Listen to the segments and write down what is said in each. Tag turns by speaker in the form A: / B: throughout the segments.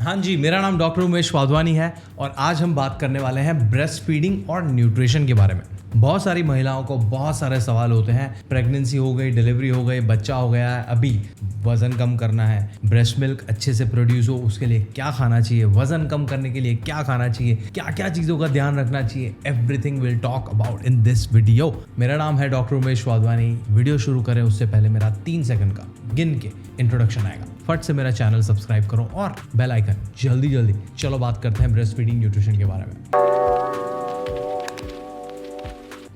A: हाँ जी, मेरा नाम डॉक्टर उमेश वाधवानी है और आज हम बात करने वाले हैं ब्रेस्ट फीडिंग और न्यूट्रिशन के बारे में। बहुत सारी महिलाओं को बहुत सारे सवाल होते हैं। प्रेगनेंसी हो गई, डिलीवरी हो गई, बच्चा हो गया है, अभी वज़न कम करना है, ब्रेस्ट मिल्क अच्छे से प्रोड्यूस हो उसके लिए क्या खाना चाहिए, वज़न कम करने के लिए क्या खाना चाहिए, क्या क्या चीज़ों का ध्यान रखना चाहिए, everything will talk about in this video. मेरा नाम है डॉक्टर उमेश वाधवानी। वीडियो शुरू करें उससे पहले मेरा 3 सेकंड का गिन के इंट्रोडक्शन आएगा। फट से मेरा चैनल सब्सक्राइब करो और बेल आइकन जल्दी। चलो बात करते हैं ब्रेस्ट फीडिंग न्यूट्रिशन के बारे में।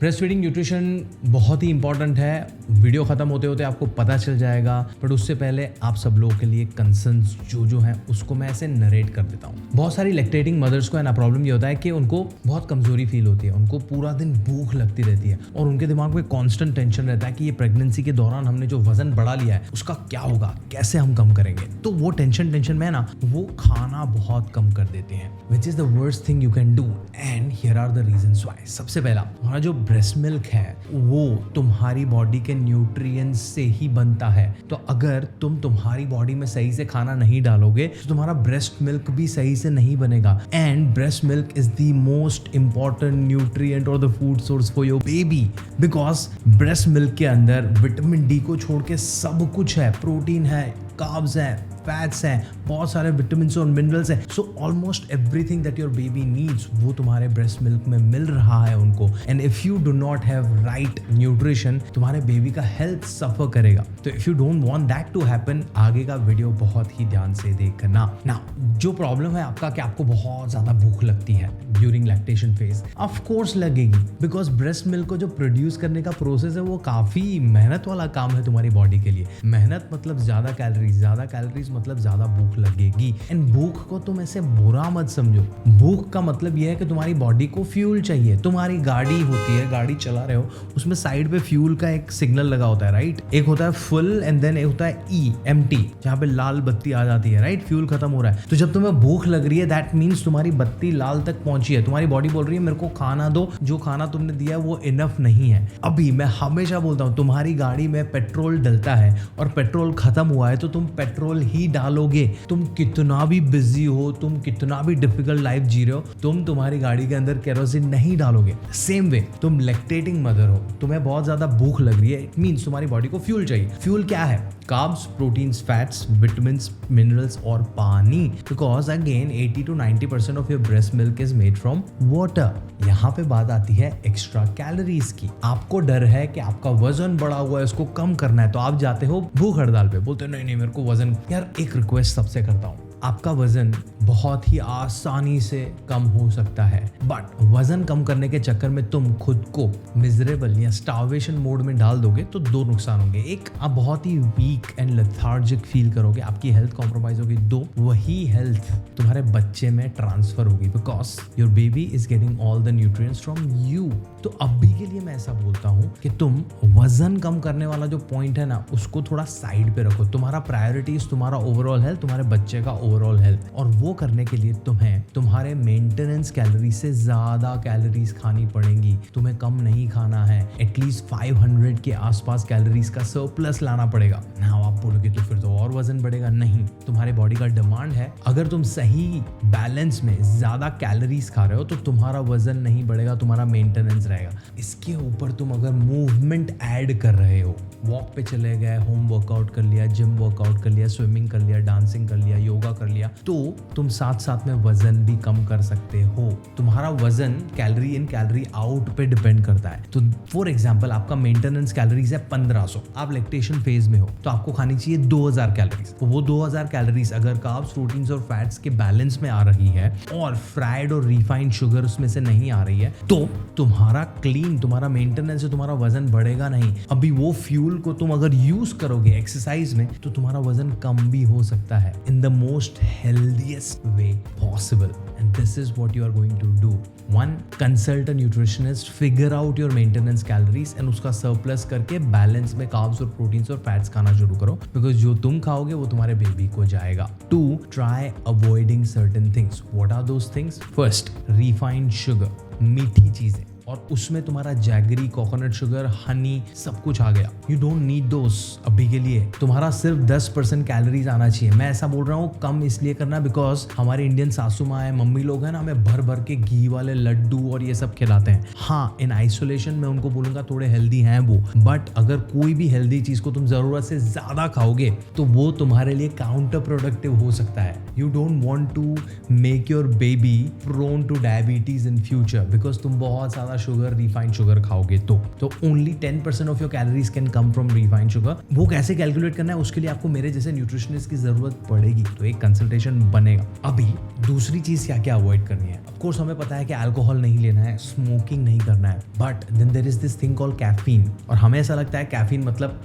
A: ब्रेस्ट फीडिंग न्यूट्रिशन बहुत ही इंपॉर्टेंट है। वीडियो खत्म होते होते आपको पता चल जाएगा, बट उससे पहले आप सब लोगों के लिए कंसर्न्स जो हैं उसको मैं ऐसे नरेट कर देता हूँ। बहुत सारी लैक्टेटिंग मदर्स को है ना प्रॉब्लम ये होता है कि उनको बहुत कमजोरी फील होती है, उनको पूरा दिन भूख लगती रहती है और उनके दिमाग में कॉन्स्टेंट टेंशन रहता है कि ये प्रेगनेंसी के दौरान हमने जो वजन बढ़ा लिया है उसका क्या होगा, कैसे हम कम करेंगे। तो वो टेंशन में ना वो खाना बहुत कम कर देते हैं, which is the worst thing you can do and here are the reasons why. सबसे पहला, हमारा जो ब्रेस्ट मिल्क है वो तुम्हारी बॉडी के न्यूट्रिएंट्स से ही बनता है। तो अगर तुम तुम्हारी बॉडी में सही से खाना नहीं डालोगे तो तुम्हारा ब्रेस्ट मिल्क भी सही से नहीं बनेगा। And breast milk is the most important nutrient और the food source for your baby, because breast milk के अंदर विटामिन डी को छोड़ के सब कुछ है। प्रोटीन है, कार्ब्स है, फैट्स हैं, बहुत सारे विटामिन्स और मिनरल्स हैं। So almost everything that your baby needs वो तुम्हारे ब्रेस्ट मिल्क में मिल रहा है उनको। And if you do not have right nutrition तुम्हारे बेबी का हेल्थ सफर करेगा। तो if you don't want that to happen, आगे का वीडियो बहुत ही ध्यान से देखना। ना जो प्रॉब्लम है आपका कि आपको बहुत ज्यादा भूख लगती है during lactation phase, of course लगेगी, बिकॉज ब्रेस्ट मिल्क को जो प्रोड्यूस करने का प्रोसेस है वो काफी मेहनत वाला काम है तुम्हारी बॉडी के लिए। मेहनत मतलब ज्यादा कैलोरीज मतलब ज्यादा भूख लगेगी। एंड भूख को तुम ऐसे बुरा मत समझो। भूख का मतलब यह है कि तुम्हारी बॉडी को फ्यूल चाहिए। तुम्हारी गाड़ी होती है, गाड़ी चला रहे हो, उसमें साइड पे फ्यूल का एक सिग्नल लगा होता है, राइट। एक होता है फुल एंड देन एक होता है एम्प्टी, जहाँ पे लाल बत्ती आ जाती है, राइट। फ्यूल खत्म हो रहा है, तो जब तुम्हें भूख लग रही है दैट मीन्स तुम्हारी बत्ती लाल तक पहुंची है। तुम्हारी बॉडी बोल रही है मेरे को खाना दो, जो खाना तुमने दिया है वो इनफ नहीं है। अभी मैं हमेशा बोलता हूँ तुम्हारी गाड़ी में पेट्रोल डलता है और पेट्रोल खत्म हुआ है तो तुम पेट्रोल ही डालोगे। तुम कितना भी बिजी हो, तुम कितना भी डिफिकल्ट लाइफ जी रहे हो, तुम तुम्हारी गाड़ी के अंदर केरोसिन नहीं डालोगे। सेम वे तुम लैक्टेटिंग मदर हो, तुम्हें बहुत ज्यादा भूख लग रही है, इट मींस तुम्हारी बॉडी को फ्यूल चाहिए। फ्यूल क्या है? Carbs, proteins, fats, vitamins, minerals और पानी। Because again 80 to 90% of your breast milk is made from water. यहाँ पे बात आती है एक्स्ट्रा कैलोरीज की। आपको डर है कि आपका वजन बढ़ा हुआ है, उसको कम करना है, तो आप जाते हो भूख हड़ताल पे, बोलते नहीं मेरे को वजन। यार एक रिक्वेस्ट सबसे करता हूँ, आपका वजन बहुत ही आसानी से कम हो सकता है, बट वजन कम करने के चक्कर में तुम खुद को मिजरेबल या स्टार्वेशन मोड में डाल दोगे तो 2 नुकसान होंगे। एक, आप बहुत ही वीक एंड लेथार्जिक फील करोगे, आपकी हेल्थ कॉम्प्रोमाइज होगी। 2, वही हेल्थ तुम्हारे बच्चे में ट्रांसफर होगी, because your baby is getting all the nutrients from you. तो अभी के लिए मैं ऐसा बोलता हूँ कि तुम वजन कम करने वाला जो पॉइंट है ना उसको थोड़ा साइड पे रखो। तुम्हारा प्रायोरिटीज तुम्हारा ओवरऑल हेल्थ, तुम्हारे बच्चे का ओवरऑल हेल्थ। और वो करने के लिए तुम्हें तुम्हारे मेंटेनेंस कैलोरीज से ज्यादा कैलोरीज खानी पड़ेंगी। तुम्हें कम नहीं खाना है, एटलीस्ट 500 के आसपास कैलोरीज का सरप्लस लाना पड़ेगा। ना आप बोलोगे तो फिर तो और वजन बढ़ेगा। नहीं, तुम्हारी बॉडी का डिमांड है। अगर तुम सही बैलेंस में ज्यादा कैलोरीज खा रहे हो तो तुम्हारा वजन नहीं बढ़ेगा, तुम्हारा मेंटेनेंस रहेगा। इसके ऊपर तुम अगर मूवमेंट ऐड कर रहे हो, वॉक पे चले गए, होम वर्कआउट कर लिया, जिम वर्कआउट कर लिया, स्विमिंग कर लिया, डांसिंग कर लिया, योगा कर लिया, तो तुम साथ में वजन भी कम कर सकते हो। तुम्हारा वजन कैलोरी इन कैलोरी आउट पे डिपेंड करता है। तो फॉर एग्जांपल आपका मेंटेनेंस कैलोरीज है 1500, आप लैक्टेशन फेज में हो तो आपको खानी चाहिए 2000 कैलोरीज। तो वो 2000 कैलोरीज अगर कार्ब्स, प्रोटीन्स और फैट्स के बैलेंस में आ रही है और फ्राइड और रिफाइंड शुगर उसमें से नहीं आ रही है तो तुम्हारा क्लीन, तुम्हारा मेंटेनेंस से तुम्हारा वजन बढ़ेगा नहीं। अभी वो फ्यूल को तुम अगर यूज करोगे एक्सरसाइज में तो तुम्हारा वजन कम भी हो सकता है in the most healthiest way possible, and this is what you are going to do. 1, consult a nutritionist, figure out your maintenance calories and उसका surplus करके बैलेंस में कार्ब्स और प्रोटीन्स और फैट्स खाना शुरू करो, बिकॉज जो तुम खाओगे वो तुम्हारे बेबी को जाएगा। 2, try avoiding certain things. What are those things? First, refined sugar, मीठी चीजें और उसमें तुम्हारा जैगरी, कोकोनट शुगर, हनी सब कुछ आ गया। यू डोंट नीड दोस अभी के लिए। तुम्हारा सिर्फ 10% कैलोरीज आना चाहिए। मैं ऐसा बोल रहा हूँ कम इसलिए करना बिकॉज हमारे इंडियन सासू माँ है, मम्मी लोग हैं ना, हमें भर भर के घी वाले लड्डू और ये सब खिलाते हैं। हाँ, इन आइसोलेशन में उनको बोलूंगा थोड़े हेल्दी हैं वो, बट अगर कोई भी हेल्दी चीज को तुम जरूरत से ज्यादा खाओगे तो वो तुम्हारे लिए काउंटर प्रोडक्टिव हो सकता है। You don't want to make your baby prone to diabetes in future because तुम बहुत ज्यादा शुगर, रिफाइंड शुगर खाओगे तो only 10% of your calories can come from refined sugar. वो कैसे कैलकुलेट करना है उसके लिए आपको मेरे जैसे न्यूट्रिशनिस्ट की जरूरत पड़ेगी, तो एक कंसल्टेशन बनेगा। अभी दूसरी चीज क्या क्या अवॉइड करनी है। ऑफ कोर्स हमें पता है कि अल्कोहल नहीं लेना है, स्मोकिंग नहीं करना है, but then there is this thing called caffeine. और हमें ऐसा लगता है कैफीन मतलब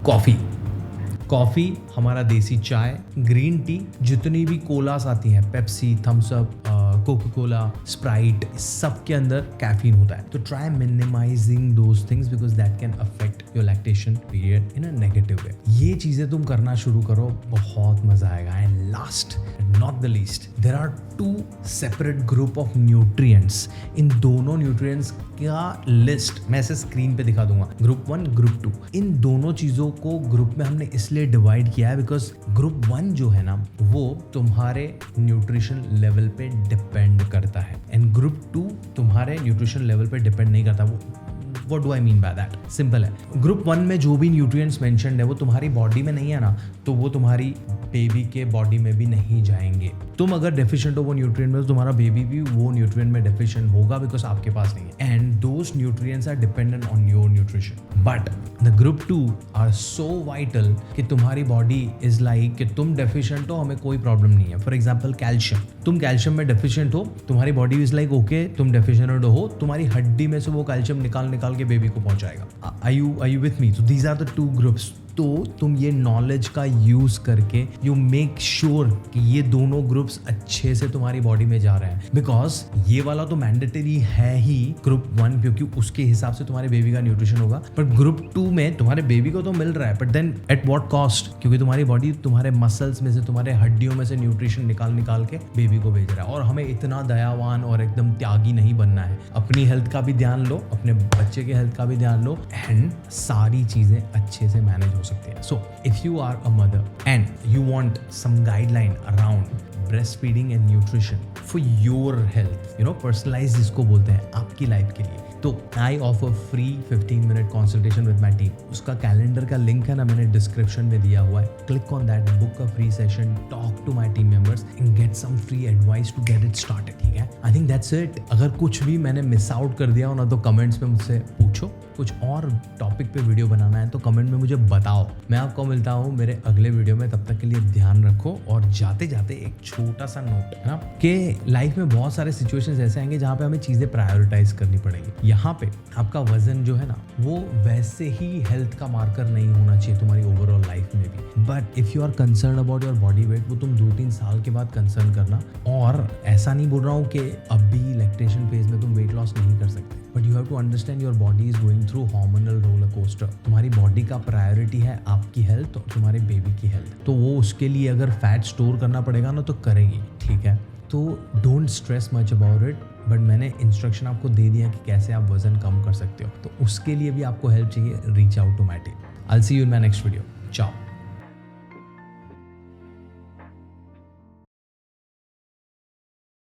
A: कॉफी, हमारा देसी चाय, ग्रीन टी, जितनी भी कोलास आती हैं, Pepsi, Thums Up, Coca Cola, Sprite, सब के अंदर कैफीन होता है। तो try minimising those things because that can affect your lactation period in a negative way. ये चीजें तुम करना शुरू करो, बहुत मजा आएगा। And last not the least, there are 2 separate group of nutrients. इन दोनों न्यूट्रिएंट्स का लिस्ट मैं ऐसे स्क्रीन पे दिखा दूंगा, ग्रुप 1, ग्रुप 2। इन दोनों चीजों को ग्रुप में हमने इसलिए डिवाइड किया है बिकॉज ग्रुप 1 जो है ना वो तुम्हारे न्यूट्रिशन लेवल पे डिपेंड करता है एंड ग्रुप 2 तुम्हारे न्यूट्रिशन लेवल पे डिपेंड नहीं करता। What do I mean by that? Simple है, ग्रुप 1 में जो भी न्यूट्रिएंट्स मेंशन्ड है वो तुम्हारी बॉडी में नहीं है ना, तो वो तुम्हारी बेबी के बॉडी में भी नहीं जाएंगे। तुम अगर डेफिशिएंट हो वो न्यूट्रिएंट में तो तुम्हारा बेबी भी वो न्यूट्रिएंट में डेफिशिएंट होगा बिकॉज आपके पास नहीं है। And those nutrients are dependent on your nutrition. But the group 2 are so vital कि तुम्हारी बॉडी इज लाइक कि तुम डेफिशिएंट हो, हमें कोई प्रॉब्लम नहीं है। फॉर एग्जाम्पल कैल्शियम, तुम कैल्शियम में डेफिशिएंट हो, तुम्हारी बॉडी इज लाइक ओके तुम डेफिशिएंट हो, तुम्हारी हड्डी में से वो कैल्शियम निकाल के बेबी को पहुंचाएगा। Are you with me? तो दीज आर द 2 ग्रुप्स। तो तुम ये नॉलेज का यूज करके यू मेक श्योर कि ये दोनों ग्रुप्स अच्छे से तुम्हारी बॉडी में जा रहे हैं बिकॉज ये वाला तो मैंडेटरी है ही ग्रुप 1 क्योंकि उसके हिसाब से तुम्हारे बेबी का न्यूट्रिशन होगा। बट ग्रुप 2 में तुम्हारे बेबी को तो मिल रहा है but then at what cost, क्योंकि तुम्हारी बॉडी तुम्हारे मसल्स में से, तुम्हारे हड्डियों में से न्यूट्रिशन निकाल के बेबी को भेज रहा है। और हमें इतना दयावान और एकदम त्यागी नहीं बनना है। अपनी हेल्थ का भी ध्यान लो, अपने बच्चे के हेल्थ का भी ध्यान लो एंड सारी चीजें अच्छे से मैनेज हो सकती है। So if you are a mother and you want some guideline around breastfeeding and nutrition for your health, you know, personalized जिसको बोलते हैं आपकी लाइफ के लिए, तो I offer free 15-minute consultation with my team. उसका कैलेंडर का link है ना मैंने डिस्क्रिप्शन में दिया हुआ है। Click on that, book a free session, talk to my team members and get some free advice to get it started. ठीक है, आई थिंक दैट्स इट। अगर कुछ भी मैंने मिस आउट कर दिया हो ना तो कमेंट्स में मुझसे पूछो। कुछ और टॉपिक पे वीडियो बनाना है तो कमेंट में मुझे बताओ। मैं आपको मिलता हूँ मेरे अगले वीडियो में, तब तक के लिए ध्यान रखो। और जाते जाते एक छोटा सा नोट है ना कि लाइफ में बहुत सारे सिचुएशंस ऐसे आएंगे जहाँ पे हमें चीज़ें प्रायोरिटाइज करनी पड़ेगी। यहाँ पे आपका वजन जो है ना वो वैसे ही हेल्थ का मार्कर नहीं होना चाहिए तुम्हारी ओवरऑल लाइफ में भी। But if you are concern about your body weight, वो तुम 2-3 साल के बाद कंसर्न करना। और ऐसा नहीं बोल रहा हूँ कि अभी लैक्टेशन फेज में तुम वेट लॉस नहीं कर सकते, but you have to understand your body is going through hormonal roller coaster. तुम्हारी बॉडी का प्रायोरिटी है आपकी हेल्थ और तुम्हारे बेबी की हेल्थ, तो वो उसके लिए अगर फैट स्टोर करना पड़ेगा ना तो करेगी। ठीक है, तो don't stress much about it. But मैंने इंस्ट्रक्शन आपको दे दिया कि कैसे आप वजन कम कर सकते हो, तो उसके लिए भी आपको हेल्प चाहिए, reach out to my team. I will see you in my next video. चाओ।